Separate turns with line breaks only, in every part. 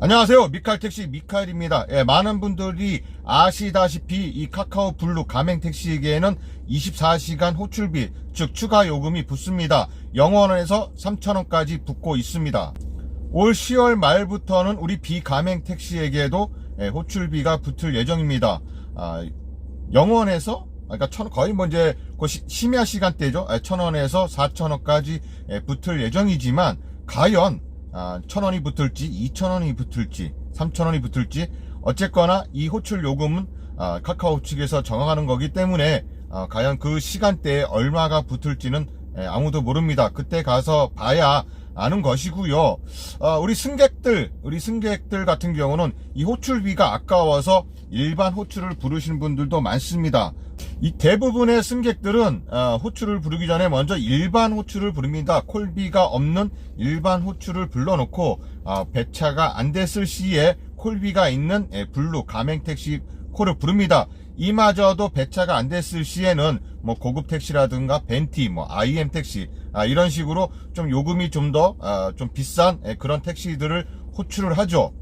안녕하세요. 미카엘택시 미카엘입니다. 많은 분들이 아시다시피 이 카카오 블루 가맹택시에게는 24시간 호출비, 즉 추가 요금이 붙습니다. 0원에서 3,000원까지 붙고 있습니다. 올 10월 말부터는 우리 비가맹택시에게도 호출비가 붙을 예정입니다. 0원에서 그러니까 거의 이제 심야 시간대죠. 1,000원에서 4,000원까지 붙을 예정이지만 과연 1,000원이 붙을지 2,000원이 붙을지 3,000원이 붙을지 어쨌거나 이 호출 요금은 카카오 측에서 정하는 거기 때문에 과연 그 시간대에 얼마가 붙을지는 아무도 모릅니다. 그때 가서 봐야 아는 것이고요. 우리 승객들 같은 경우는 이 호출비가 아까워서 일반 호출을 부르시는 분들도 많습니다. 이 대부분의 승객들은 호출을 부르기 전에 먼저 일반 호출을 부릅니다. 콜비가 없는 일반 호출을 불러놓고 배차가 안 됐을 시에 콜비가 있는 블루 가맹택시 콜을 부릅니다. 이마저도 배차가 안 됐을 시에는 뭐 고급 택시라든가 벤티, 뭐 IM 택시 이런 식으로 좀 요금이 좀 더 좀 비싼 그런 택시들을 호출을 하죠.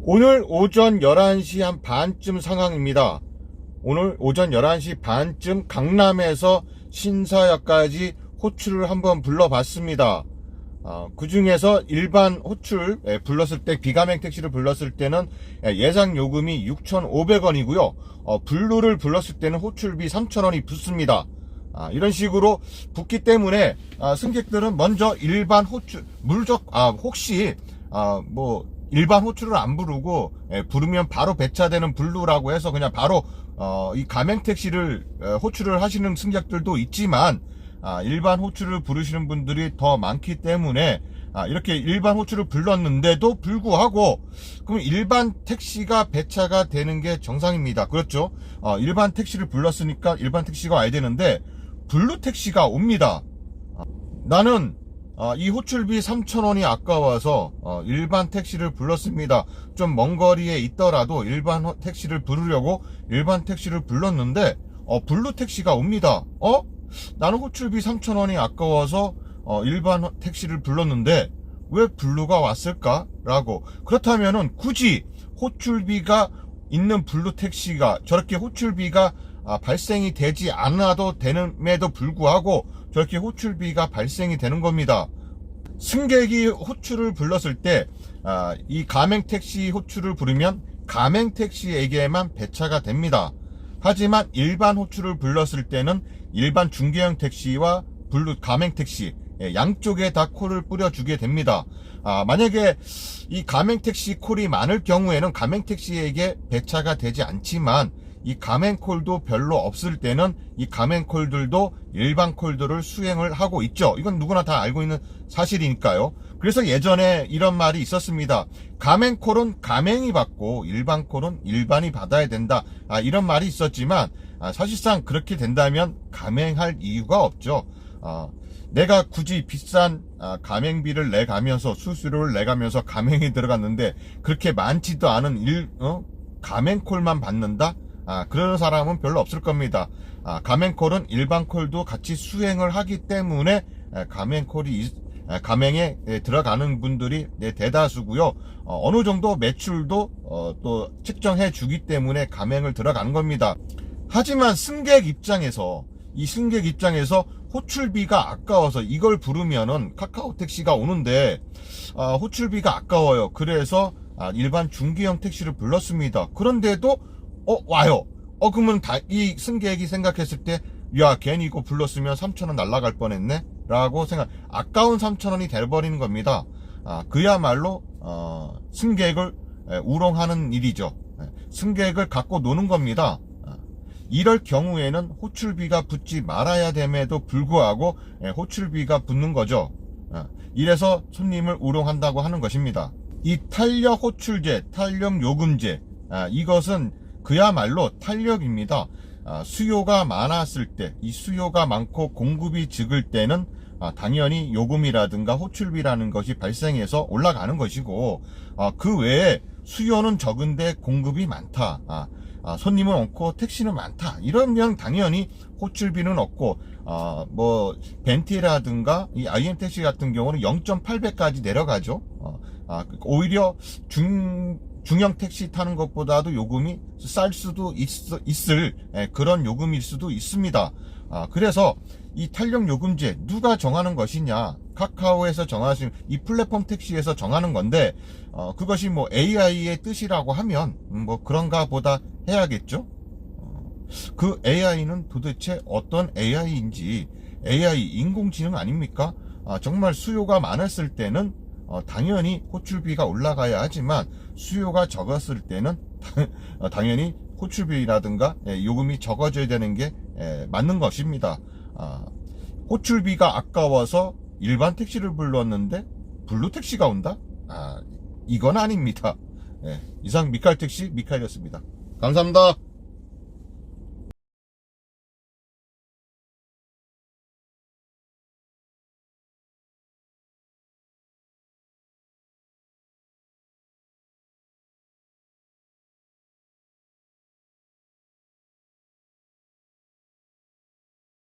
오늘 오전 11시 한 반쯤 상황입니다. 오늘 오전 11시 반쯤 강남에서 신사역까지 호출을 한번 불러봤습니다. 그 중에서 일반 호출 불렀을 때, 비가맹 택시를 불렀을 때는 예상 요금이 6,500원이고요. 블루를 불렀을 때는 호출비 3,000원이 붙습니다. 이런 식으로 붙기 때문에 승객들은 먼저 일반 호출, 혹시 뭐 일반 호출을 안 부르고 부르면 바로 배차되는 블루라고 해서 그냥 바로 이 가맹택시를 호출을 하시는 승객들도 있지만 일반 호출을 부르시는 분들이 더 많기 때문에 이렇게 일반 호출을 불렀는데도 불구하고 그럼 일반 택시가 배차가 되는 게 정상입니다. 그렇죠? 일반 택시를 불렀으니까 일반 택시가 와야 되는데 블루 택시가 옵니다. 나는 이 호출비 3,000원이 아까워서 일반 택시를 불렀습니다. 좀 먼 거리에 있더라도 일반 택시를 부르려고 일반 택시를 불렀는데 블루 택시가 옵니다. 나는 호출비 3,000원이 아까워서 일반 택시를 불렀는데 왜 블루가 왔을까? 라고. 그렇다면은 굳이 호출비가 있는 블루 택시가 저렇게 호출비가 발생이 되지 않아도 되는에도 불구하고 저렇게 호출비가 발생이 되는 겁니다. 승객이 호출을 불렀을 때 이 가맹택시 호출을 부르면 가맹택시에게만 배차가 됩니다. 하지만 일반 호출을 불렀을 때는 일반 중개형 택시와 블루 가맹택시 양쪽에 다 콜을 뿌려주게 됩니다. 만약에 이 가맹택시 콜이 많을 경우에는 가맹택시에게 배차가 되지 않지만 이 가맹콜도 별로 없을 때는 이 가맹콜들도 일반 콜들을 수행을 하고 있죠. 이건 누구나 다 알고 있는 사실이니까요. 그래서 예전에 이런 말이 있었습니다. 가맹콜은 가맹이 받고 일반 콜은 일반이 받아야 된다. 이런 말이 있었지만 사실상 그렇게 된다면 가맹할 이유가 없죠. 내가 굳이 비싼 가맹비를 내가면서 수수료를 내가면서 가맹이 들어갔는데 그렇게 많지도 않은 가맹콜만 받는다? 그런 사람은 별로 없을 겁니다. 가맹콜은 일반 콜도 같이 수행을 하기 때문에 가맹에 들어가는 분들이 대다수고요. 어느 정도 매출도 또 측정해 주기 때문에 가맹을 들어가는 겁니다. 하지만 승객 입장에서 호출비가 아까워서 이걸 부르면은 카카오 택시가 오는데 호출비가 아까워요. 그래서 일반 중개형 택시를 불렀습니다. 그런데도 와요. 그러면 이 승객이 생각했을 때, 야, 괜히 이거 불렀으면 3,000원 날라갈 뻔했네? 라고 아까운 3,000원이 돼버리는 겁니다. 그야말로, 승객을 우롱하는 일이죠. 승객을 갖고 노는 겁니다. 이럴 경우에는 호출비가 붙지 말아야 됨에도 불구하고, 호출비가 붙는 거죠. 이래서 손님을 우롱한다고 하는 것입니다. 이 탄력 호출제, 탄력 요금제, 이것은 그야말로 탄력입니다. 수요가 많았을 때, 이 수요가 많고 공급이 적을 때는 당연히 요금이라든가 호출비라는 것이 발생해서 올라가는 것이고, 그 외에 수요는 적은데 공급이 많다. 손님은 없고 택시는 많다. 이러면 당연히 호출비는 없고, 뭐 벤티라든가 이 IM 택시 같은 경우는 0.8배까지 내려가죠. 오히려 중형 택시 타는 것보다도 요금이 쌀 수도 있을 그런 요금일 수도 있습니다. 그래서 이 탄력 요금제 누가 정하는 것이냐? 카카오에서 정하신 이 플랫폼 택시에서 정하는 건데, 그것이 뭐 AI의 뜻이라고 하면 뭐 그런가 보다 해야겠죠. 그 AI는 도대체 어떤 AI인지, AI 인공지능 아닙니까? 정말 수요가 많았을 때는 당연히 호출비가 올라가야 하지만, 수요가 적었을 때는 당연히 호출비라든가 요금이 적어져야 되는 게 맞는 것입니다. 호출비가 아까워서 일반 택시를 불렀는데 블루 택시가 온다? 이건 아닙니다. 이상 미칼 택시 미칼이었습니다. 감사합니다.